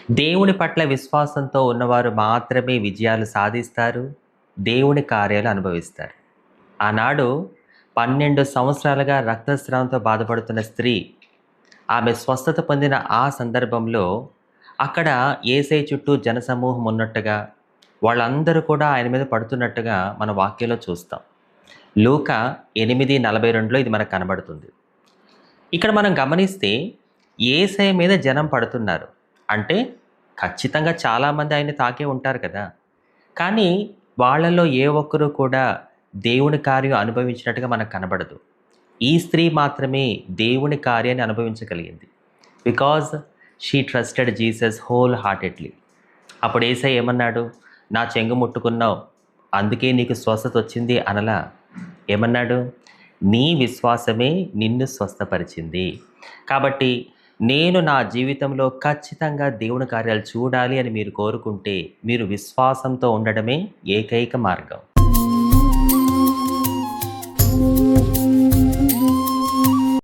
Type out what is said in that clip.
దేవుని పట్ల విశ్వాసంతో ఉన్నవారు మాత్రమే విజయాలు సాధిస్తారు. దేవుని కార్యాలు అనుభవిస్తారు. ఆనాడు 12 సంవత్సరాలుగా రక్తస్రావంతో బాధపడుతున్న స్త్రీ, ఆమె స్వస్థత పొందిన ఆ సందర్భంలో అక్కడ యేసయ్య చుట్టూ జనసమూహం ఉన్నట్టుగా, వాళ్ళందరూ కూడా ఆయన మీద పడుతున్నట్టుగా మన వాక్యంలో చూస్తాం. లూకా 8:42లో ఇది మనకు కనబడుతుంది. ఇక్కడ మనం గమనిస్తే యేసయ్య మీద జనం పడుతున్నారు. అంటే ఖచ్చితంగా చాలామంది ఆయన్ని తాకే ఉంటారు కదా! కానీ వాళ్ళలో ఏ ఒక్కరు కూడా దేవుని కార్యం అనుభవించినట్టుగా మనకు కనబడదు. ఈ స్త్రీ మాత్రమే దేవుని కార్యాన్ని అనుభవించగలిగింది. Because she trusted Jesus wholeheartedly. అప్పుడు యేసయ్య ఏమన్నాడు? నా చెంగు ముట్టుకున్నావు, అందుకే నీకు స్వస్థత వచ్చింది అనలా. ఏమన్నాడు? నీ విశ్వాసమే నిన్ను స్వస్థపరిచింది. కాబట్టి నేను నా జీవితంలో ఖచ్చితంగా దేవుని కార్యాలు చూడాలి అని మీరు కోరుకుంటే, మీరు విశ్వాసంతో ఉండడమే ఏకైక మార్గం.